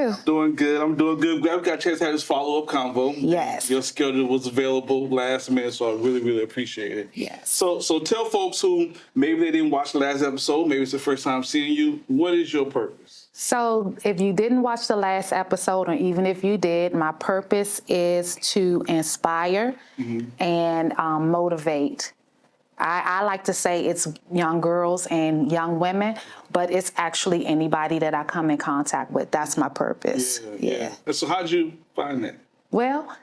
you? Doing good. I'm doing good. Glad we got a chance to have this follow-up convo. Yes. Your schedule was available last minute, so I really, really appreciate it. Yes. So tell folks who maybe they didn't watch the last episode, maybe it's the first time seeing you, what is your purpose? So if you didn't watch the last episode, or even if you did, my purpose is to inspire and motivate. I like to say it's young girls and young women, but it's actually anybody that I come in contact with. That's my purpose. Yeah. And so how'd you find that? Well,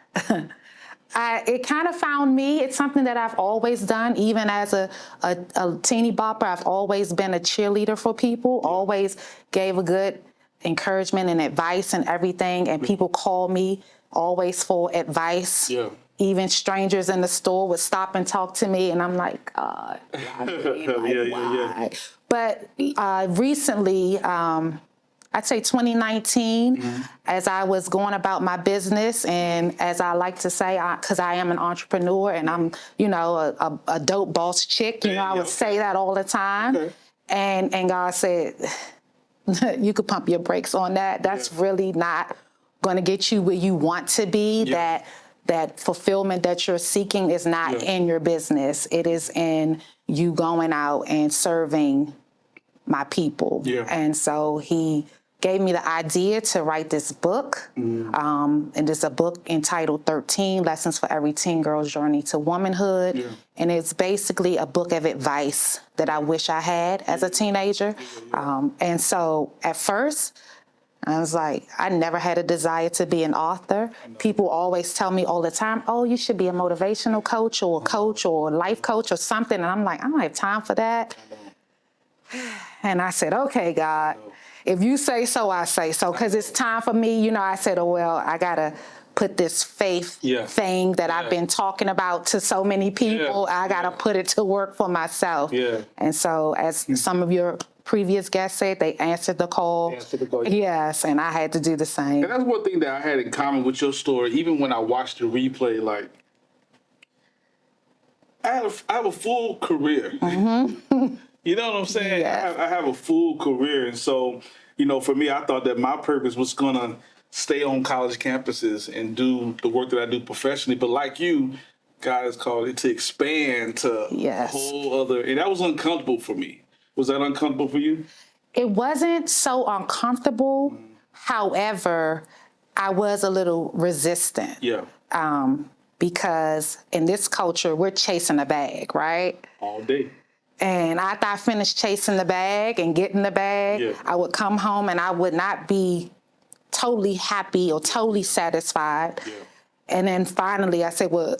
it kind of found me. It's something that I've always done. Even as a teeny bopper, I've always been a cheerleader for people, always gave a good encouragement and advice and everything. And people call me always for advice. Yeah. Even strangers in the store would stop and talk to me, and I'm like, God, why? But recently, I'd say 2019, as I was going about my business, and as I like to say, because I am an entrepreneur and I'm, a dope boss chick, I would say that all the time. Okay. And God said, you could pump your brakes on that. That's really not going to get you where you want to be. That fulfillment that you're seeking is not in your business. It is in you going out and serving my people. Yeah. And so he gave me the idea to write this book. And it's a book entitled 13 Lessons for Every Teen Girl's Journey to Womanhood. Yeah. And it's basically a book of advice that I wish I had as a teenager. And so at first, I was like, I never had a desire to be an author. People always tell me all the time, oh, you should be a motivational coach or a life coach or something. And I'm like, I don't have time for that. And I said, okay, God, if you say so, I say so. Because it's time for me. I said, oh, well, I got to put this faith thing that I've been talking about to so many people. I got to put it to work for myself. Yeah. And so as some of your previous guests said, they answered the call. Yes, and I had to do the same. And that's one thing that I had in common with your story. Even when I watched the replay, like, I have a full career. You know what I'm saying? Yes. I have a full career. And so, for me, I thought that my purpose was going to stay on college campuses and do the work that I do professionally. But like you, God has called it to expand to a whole other, and that was uncomfortable for me. Was that uncomfortable for you? It wasn't so uncomfortable. However, I was a little resistant. Yeah. Because in this culture, we're chasing a bag, right? All day. And after I finished chasing the bag and getting the bag, I would come home and I would not be totally happy or totally satisfied. Yeah. And then finally I said, well,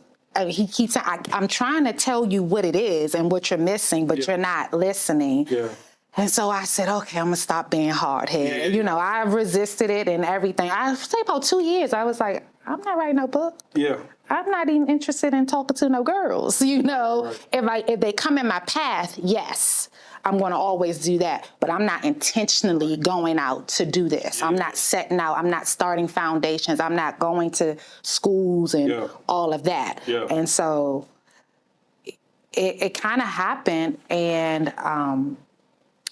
he keeps saying, I'm trying to tell you what it is and what you're missing, but you're not listening. Yeah. And so I said, okay, I'm going to stop being hard-headed. Yeah. I resisted it and everything. I say about 2 years, I was like, I'm not writing no book. Yeah. I'm not even interested in talking to no girls. Right. If they come in my path, yes, I'm going to always do that. But I'm not intentionally going out to do this. Yeah. I'm not setting out. I'm not starting foundations. I'm not going to schools and all of that. Yeah. And so it kind of happened, and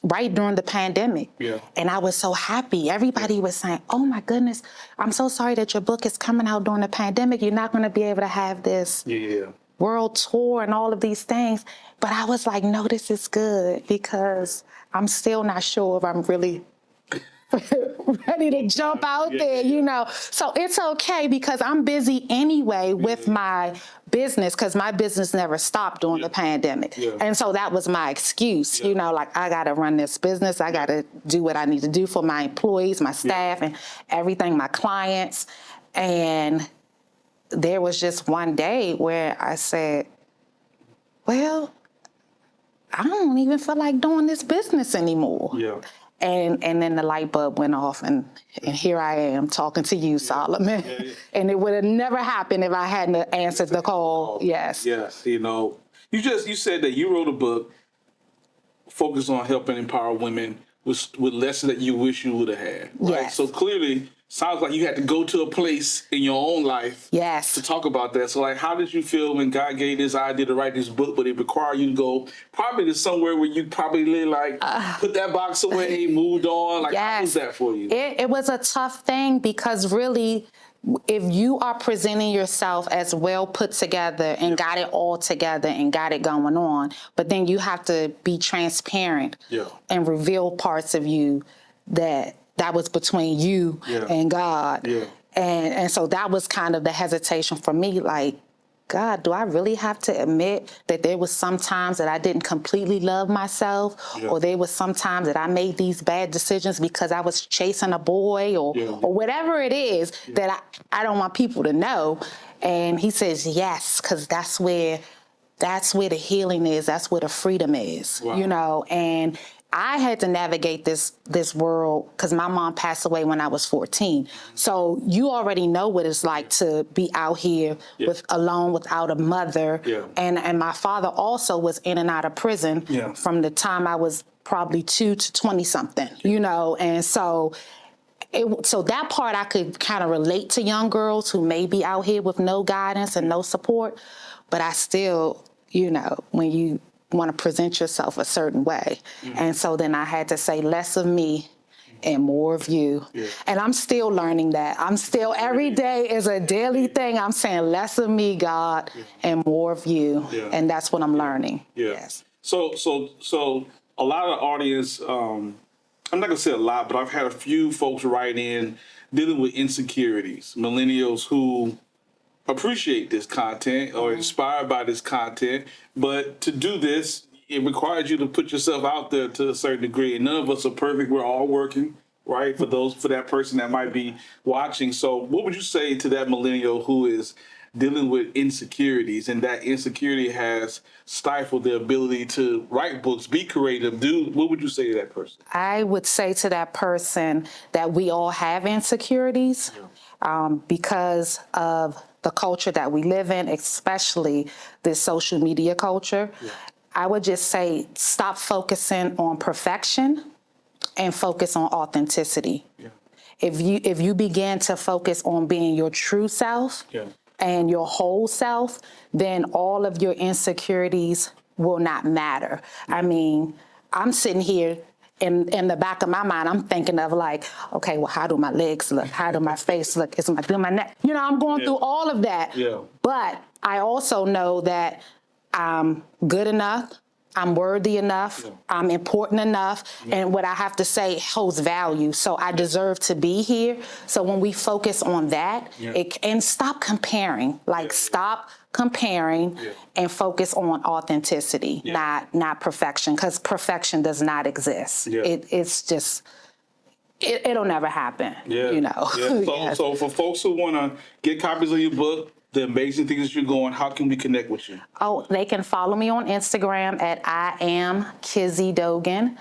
right during the pandemic. Yeah. And I was so happy. Everybody was saying, oh my goodness, I'm so sorry that your book is coming out during the pandemic. You're not going to be able to have this world tour and all of these things. But I was like, no, this is good, because I'm still not sure if I'm really ready to jump out there, So it's okay, because I'm busy anyway with my business, because my business never stopped during the pandemic. Yeah. And so that was my excuse, like, I got to run this business. I got to do what I need to do for my employees, my staff, and everything, my clients. And there was just one day where I said, well, I don't even feel like doing this business anymore. Yeah. And then the light bulb went off, and here I am talking to you, Solomon. Yeah. And it would have never happened if I hadn't answered the call. Yes. Yes. You said that you wrote a book focused on helping empower women with lessons that you wish you would have had. Right. Yes. So clearly sounds like you had to go to a place in your own life Yes. to talk about that. So, like, how did you feel when God gave this idea to write this book, but it required you to go probably to somewhere where you probably like put that box away, moved on? Like, how was that for you? It was a tough thing because really, if you are presenting yourself as well put together and got it all together and got it going on, but then you have to be transparent and reveal parts of you that was between you and God. And so that was kind of the hesitation for me, like, God, do I really have to admit that there was some times that I didn't completely love myself, or there was some times that I made these bad decisions because I was chasing a boy or whatever it is that I don't want people to know. And he says, yes, because that's where the healing is. That's where the freedom is, you know. And I had to navigate this world because my mom passed away when I was 14. So you already know what it's like to be out here alone without a mother. And my father also was in and out of prison from the time I was probably 2 to 20 something, you know. And so that part I could kind of relate to young girls who may be out here with no guidance and no support. But I still, you know, when you want to present yourself a certain way. And so then I had to say less of me and more of you. And I'm still learning that. I'm still, every day is a daily thing. I'm saying less of me, God, and more of you. And that's what I'm learning. Yes. So a lot of the audience, I'm not going to say a lot, but I've had a few folks write in dealing with insecurities, millennials who appreciate this content or inspired by this content, but to do this, it requires you to put yourself out there to a certain degree. And none of us are perfect. We're all working, right? For that person that might be watching. So what would you say to that millennial who is dealing with insecurities, and that insecurity has stifled their ability to write books, be creative? What would you say to that person? I would say to that person that we all have insecurities because of the culture that we live in, especially this social media culture. I would just say stop focusing on perfection and focus on authenticity. If you begin to focus on being your true self and your whole self, then all of your insecurities will not matter. I mean, I'm sitting here in the back of my mind, I'm thinking of like, okay, well, how do my legs look? How do my face look? Do my neck? You know, I'm going through all of that. But I also know that I'm good enough. I'm worthy enough. I'm important enough. And what I have to say holds value. So I deserve to be here. So when we focus on that, and stop comparing, stop comparing and focus on authenticity, not perfection, because perfection does not exist. It's just, it'll never happen, you know. So for folks who want to get copies of your book, the amazing things that you're going, how can we connect with you? Oh, they can follow me on Instagram at I am Kizzy Dogan,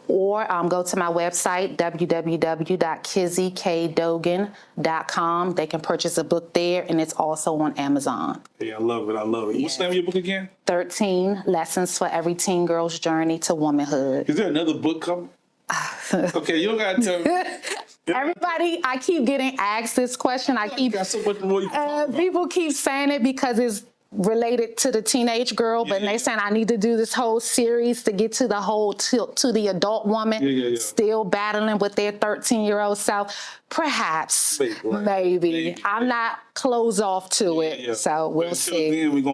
or go to my website, www.kizzykdogan.com. They can purchase a book there, and it's also on Amazon. Yeah, I love it. What's the name of your book again? 13 Lessons for Every Teen Girl's Journey to Womanhood. Is there another book coming? Okay, you don't got to tell me. Everybody, I keep getting asked this question. People keep saying it because it's related to the teenage girl, but they saying I need to do this whole series to get to the whole to the adult woman still battling with their 13-year-old self. Perhaps, maybe. I'm not closed off to it, so we'll see.